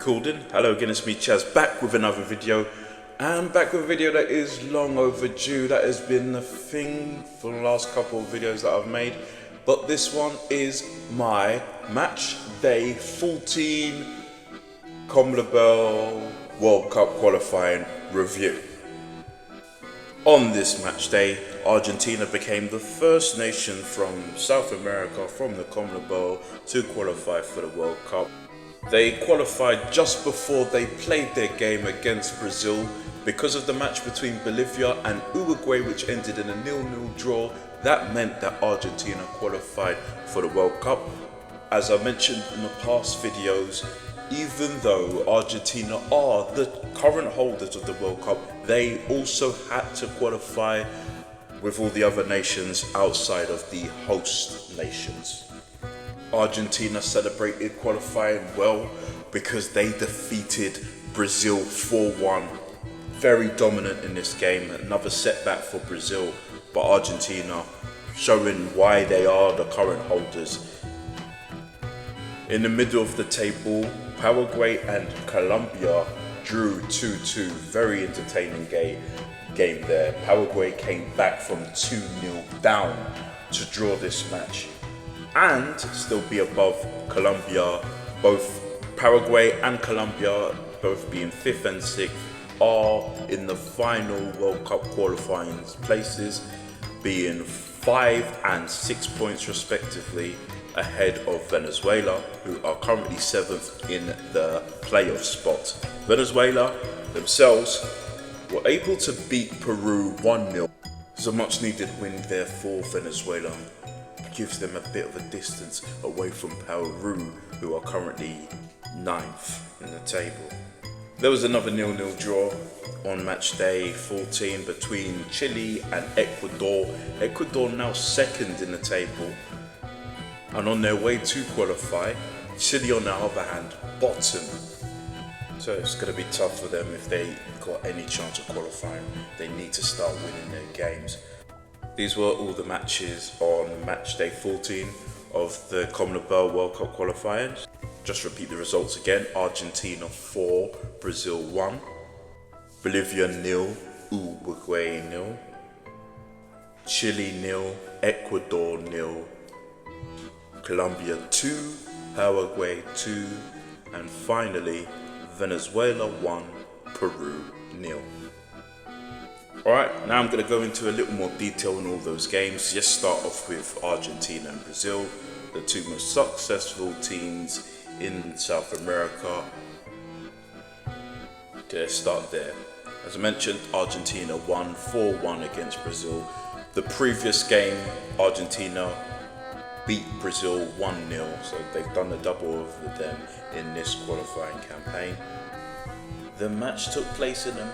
recording. Hello again, it's me Chaz, back with another video, and back with a video that is long overdue. That has been the thing for the last couple of videos that I've made, but this one is my match day 14 CONMEBOL World Cup qualifying review. On this match day, Argentina became the first nation from South America, from the CONMEBOL, to qualify for the World Cup. They qualified just before they played their game against Brazil. Because of the match between Bolivia and Uruguay, which ended in a 0-0 draw, that meant that Argentina qualified for the World Cup. As I mentioned in the past videos, even though Argentina are the current holders of the World Cup, they also had to qualify with all the other nations outside of the host nations. Argentina celebrated qualifying well because they defeated Brazil 4-1. Very dominant in this game, another setback for Brazil, but Argentina showing why they are the current holders. In the middle of the table, Paraguay and Colombia drew 2-2. Very entertaining game there. Paraguay came back from 2-0 down to draw this match and still be above Colombia. Both Paraguay and Colombia, both being 5th and 6th, are in the final World Cup qualifying places, being 5 and 6 points respectively ahead of Venezuela, who are currently 7th in the playoff spot. Venezuela themselves were able to beat Peru 1-0. It's a much needed win there for Venezuela. Gives them a bit of a distance away from Peru, who are currently 9th in the table. There was another 0-0 draw on match day 14 between Chile and Ecuador. Ecuador now 2nd in the table and on their way to qualify. Chile on the other hand, bottom. So it's going to be tough for them if they got any chance of qualifying. They need to start winning their games. These were all the matches on match day 14 of the CONMEBOL World Cup qualifiers. Just repeat the results again. Argentina 4, Brazil 1, Bolivia 0, Uruguay 0, Chile 0, Ecuador 0, Colombia 2, Paraguay 2, and finally Venezuela 1, Peru 0. Alright, now I'm going to go into a little more detail on all those games. Just start off with Argentina and Brazil, the two most successful teams in South America. Let's start there. As I mentioned, Argentina won 4-1 against Brazil. The previous game, Argentina beat Brazil 1-0, so they've done a double of them in this qualifying campaign. The match took place in a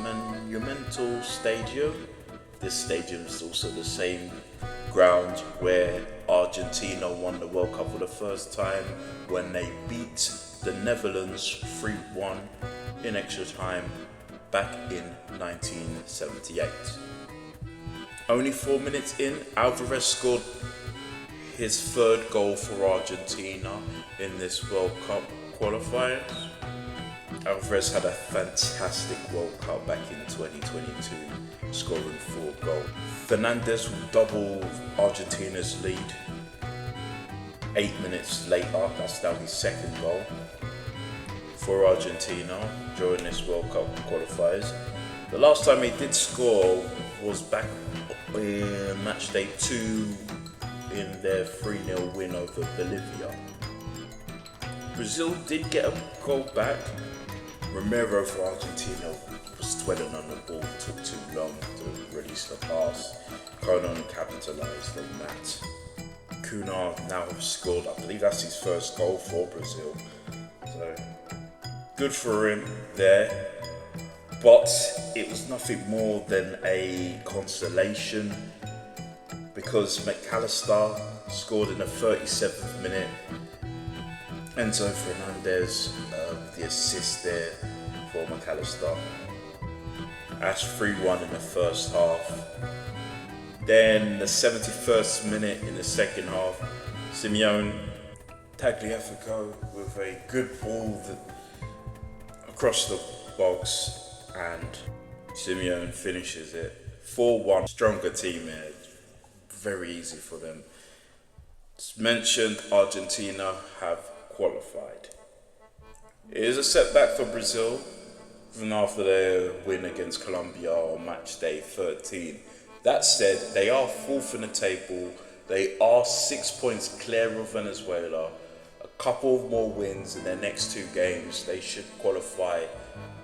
monumental stadium. This stadium is also the same ground where Argentina won the World Cup for the first time, when they beat the Netherlands 3-1 in extra time back in 1978. Only 4 minutes in, Alvarez scored his 3rd goal for Argentina in this World Cup qualifiers. Alvarez had a fantastic World Cup back in 2022, scoring 4 goals. Fernandez will double Argentina's lead. 8 minutes later, that's now his 2nd goal for Argentina during this World Cup qualifiers. The last time he did score was back in match day 2 in their 3-0 win over Bolivia. Brazil did get a goal back. Romero for Argentina was dwelling on the ball, took too long to release the pass. Conan capitalised on that. Cunha now has scored, I believe that's his 1st goal for Brazil. So good for him there. But it was nothing more than a consolation because McAllister scored in the 37th minute. Enzo Fernandez with the assist there for McAllister. That's 3-1 in the first half. Then the 71st minute in the second half, Simeone Tagliafico with a good ball that across the box, and Simeone finishes it. 4-1, stronger team here, very easy for them. As mentioned, Argentina have qualified. It is a setback for Brazil, even after their win against Colombia on match day 13. That said, they are fourth in the table. They are 6 points clear of Venezuela. A couple of more wins in their next 2 games, they should qualify.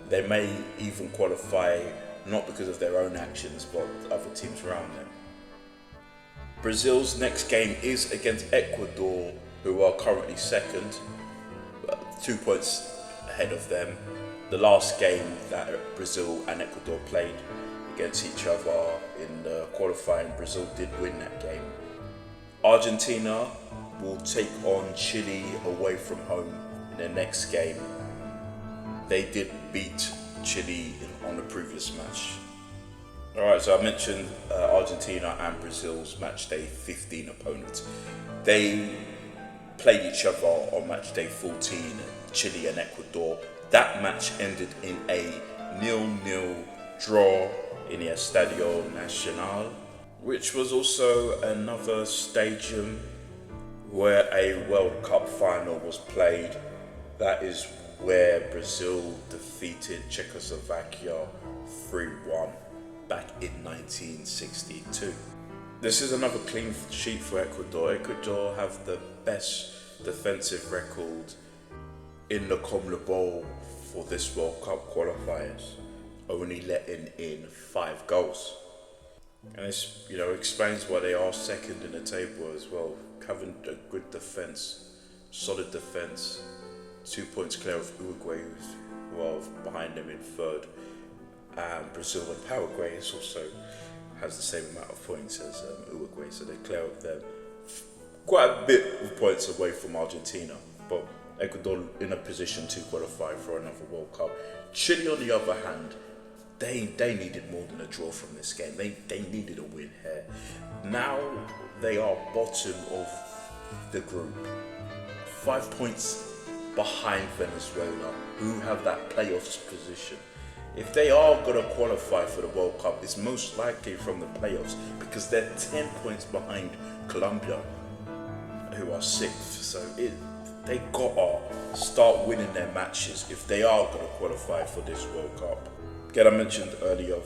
They may even qualify not because of their own actions, but other teams around them. Brazil's next game is against Ecuador, who are currently second, 2 points ahead of them. The last game that Brazil and Ecuador played against each other in the qualifying, Brazil did win that game. Argentina will take on Chile away from home in their next game. They did beat Chile on the previous match. Alright, so I mentioned Argentina and Brazil's match day 15 opponents. They played each other on match day 14, Chile and Ecuador. That match ended in a 0-0 draw in the Estadio Nacional, which was also another stadium where a World Cup final was played. That is where Brazil defeated Czechoslovakia 3-1 back in 1962. This is another clean sheet for Ecuador. Ecuador have the best defensive record in the CONMEBOL for this World Cup qualifiers, only letting in 5 goals. And this, explains why they are second in the table as well, having a good defense, solid defense. 2 points clear of Uruguay, who are behind them in third. Brazil and Paraguay also has the same amount of points as Uruguay, so they're clear of them. Quite a bit of points away from Argentina, but Ecuador in a position to qualify for another World Cup. Chile, on the other hand, they needed more than a draw from this game. They needed a win here. Now they are bottom of the group, 5 points behind Venezuela, who have that playoffs position. If they are going to qualify for the World Cup, it's most likely from the playoffs, because they're 10 points behind Colombia, who are 6th. So they gotta start winning their matches if they are going to qualify for this World Cup. Again, I mentioned earlier,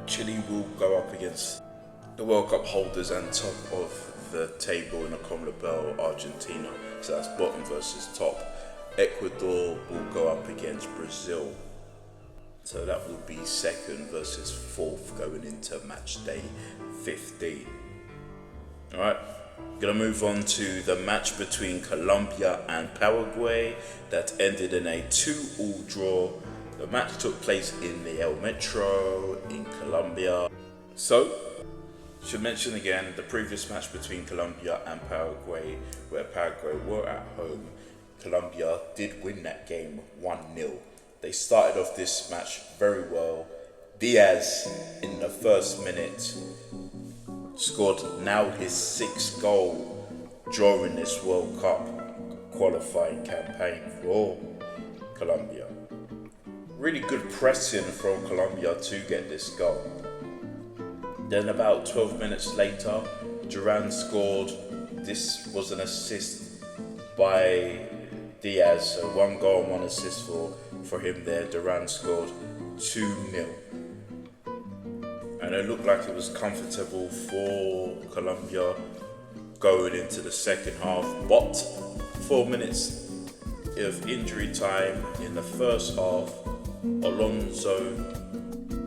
Chile will go up against the World Cup holders and top of the table in the CONMEBOL, Argentina. So that's bottom versus top. Ecuador will go up against Brazil. So that will be second versus fourth going into match day 15. Alright, gonna move on to the match between Colombia and Paraguay that ended in a 2-2 draw. The match took place in the El Metro in Colombia. So, should mention again the previous match between Colombia and Paraguay, where Paraguay were at home. Colombia did win that game 1-0. They started off this match very well. Diaz, in the first minute, scored now his 6th goal during this World Cup qualifying campaign for Colombia. Really good pressing from Colombia to get this goal. Then about 12 minutes later, Duran scored. This was an assist by Diaz, so 1 goal and 1 assist for him there. Duran scored 2-0. And it looked like it was comfortable for Colombia going into the second half, but 4 minutes of injury time in the first half, Alonso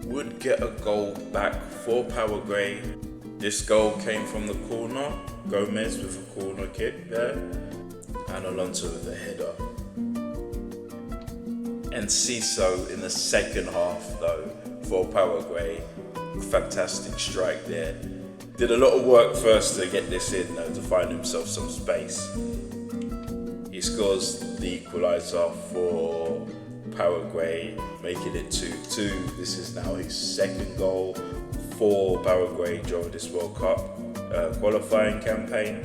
would get a goal back for Paraguay. This goal came from the corner, Gomez with a corner kick there, and Alonso with a header. And Ciso in the second half though for Paraguay, fantastic strike there. Did a lot of work first to get this in though, to find himself some space. He scores the equaliser for Paraguay, making it 2-2. This is now his 2nd goal for Paraguay during this World Cup qualifying campaign.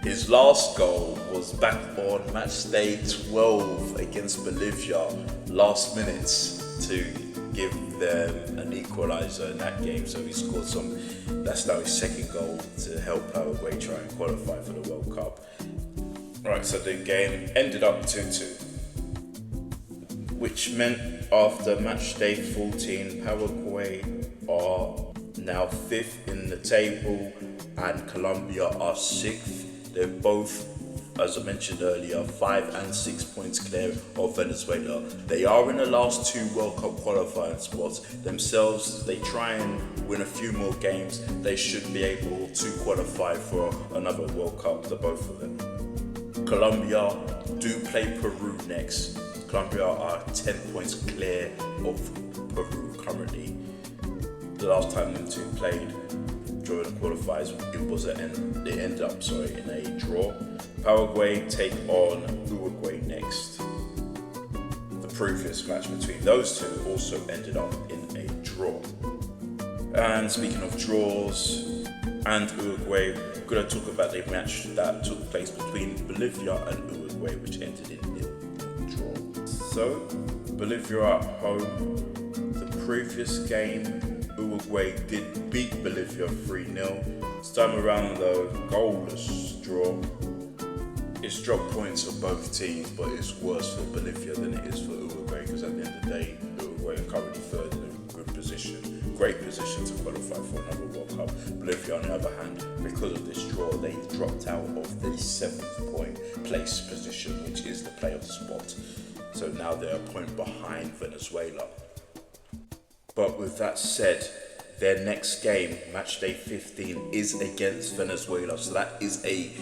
His last goal was back on match day 12 against Bolivia, last minutes to give them an equaliser in that game. So he scored that's now his second goal to help Paraguay try and qualify for the World Cup. Right, so the game ended up 2-2, which meant after match day 14, Paraguay are now 5th in the table and Colombia are 6th. They're both, as I mentioned earlier, 5 and 6 points clear of Venezuela. They are in the last 2 World Cup qualifying spots themselves. They try and win a few more games, they should be able to qualify for another World Cup, the both of them. Colombia do play Peru next. Colombia are 10 points clear of Peru currently. The last time them two played during the qualifiers, it ended up in a draw. Paraguay take on Uruguay next. The previous match between those two also ended up in a draw. And speaking of draws and Uruguay, we're going to talk about the match that took place between Bolivia and Uruguay, which ended in a draw. So, Bolivia at home. The previous game, Uruguay did beat Bolivia 3-0. This time around though, goalless draw. It's dropped points for both teams, but it's worse for Bolivia than it is for Uruguay, because at the end of the day, Uruguay are currently 3rd in a good position, great position to qualify for another World Cup. Bolivia, on the other hand, because of this draw, they dropped out of the 7th place position, which is the playoff spot. So now they're a point behind Venezuela. But with that said, their next game, match day 15, is against Venezuela. So that is a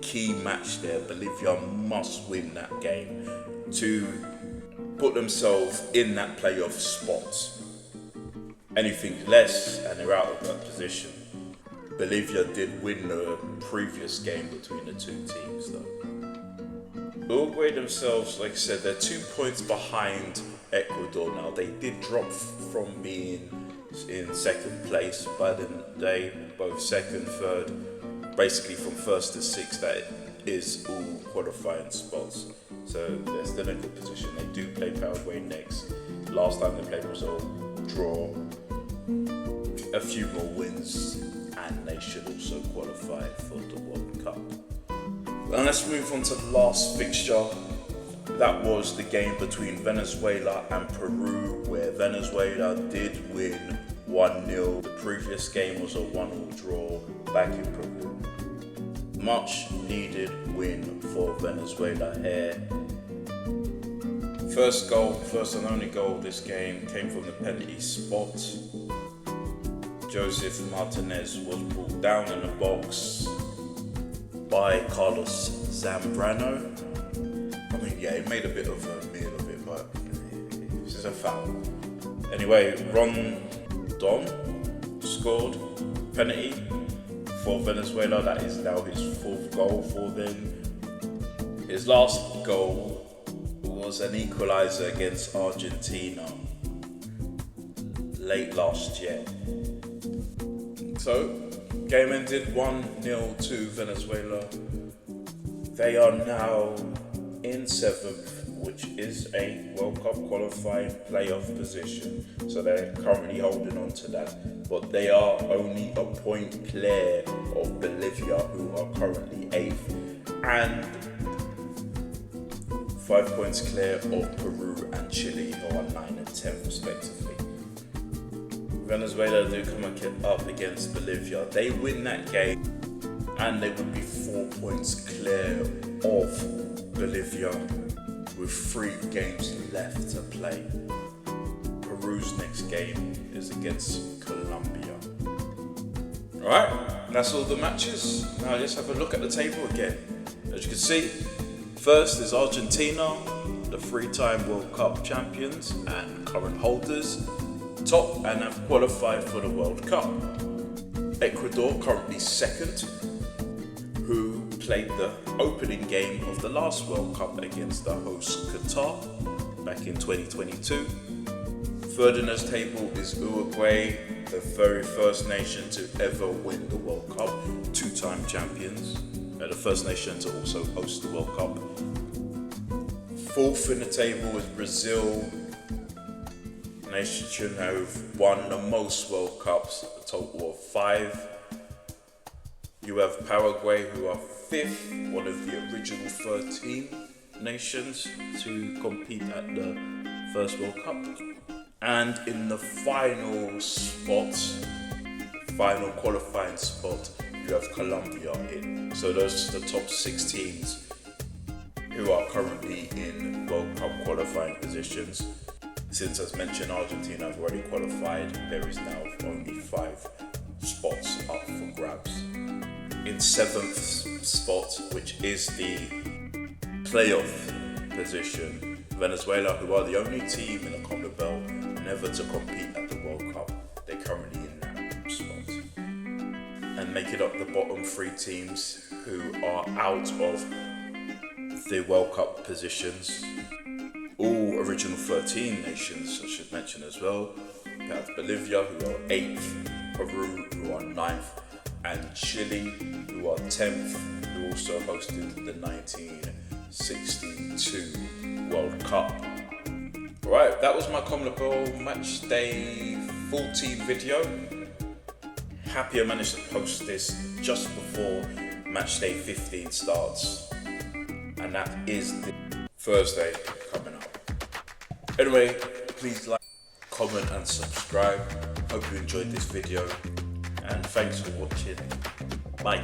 key match there. Bolivia must win that game to put themselves in that playoff spot. Anything less and they're out of that position. Bolivia did win the previous game between the two teams though. Uruguay themselves, like I said, they're 2 points behind Ecuador now. They did drop from being in 2nd place by the day, both 2nd, 3rd, basically from 1st to 6th, that is all qualifying spots. So they're still in a good position. They do play Paraguay next. Last time they played was a draw. A few more wins and they should also qualify for the World Cup. And let's move on to the last fixture. That was the game between Venezuela and Peru, where Venezuela did win 1-0. The previous game was a 1-1 draw back in Peru. Much needed win for Venezuela here. First and only goal of this game came from the penalty spot. Joseph Martinez was pulled down in the box by Carlos Zambrano. I mean, yeah, he made a bit of a meal of it, but this is a foul. Anyway, Rondon scored penalty for Venezuela. That is now his 4th goal for them. His last goal was an equaliser against Argentina late last year. So, game ended 1-0 to Venezuela. They are now in 7th, which is a World Cup qualifying playoff position. So they're currently holding on to that. But they are only a point clear of Bolivia, who are currently 8th. And 5 points clear of Peru and Chile, who are 9 and 10 respectively. Venezuela do come up against Bolivia. They win that game and they would be 4 points clear of Bolivia with 3 games left to play. Peru's next game is against Colombia. Alright, that's all the matches. Now let's have a look at the table again. As you can see, first is Argentina, the 3-time World Cup champions and current holders, top and have qualified for the World Cup. Ecuador currently 2nd, who played the opening game of the last World Cup against the host Qatar back in 2022. 3rd in this table is Uruguay, the very first nation to ever win the World Cup, 2-time champions. the first nation to also host the World Cup. Fourth in the table is Brazil, nation who've won the most World Cups, a total of 5. You have Paraguay, who are 5th, one of the original 13 nations to compete at the first World Cup. And in the final spot, final qualifying spot, you have Colombia in. So those are the top 6 teams who are currently in World Cup qualifying positions. Since, as mentioned, Argentina have already qualified, there is now only 5 spots up for grabs. In 7th spot, which is the playoff position, Venezuela, who are the only team in the CONMEBOL never to compete at the World Cup, they're currently in that spot. And making up the bottom 3 teams who are out of the World Cup positions, all original 13 nations, I should mention as well. We have Bolivia, who are 8th, Peru, who are 9th, and Chile, who are 10th, who also hosted the 1962 World Cup. Right, that was my CONMEBOL match day 14 video. Happy I managed to post this just before match day 15 starts, and that is the Thursday coming up. Anyway, please like, comment and subscribe. Hope you enjoyed this video, and thanks for watching. Bye.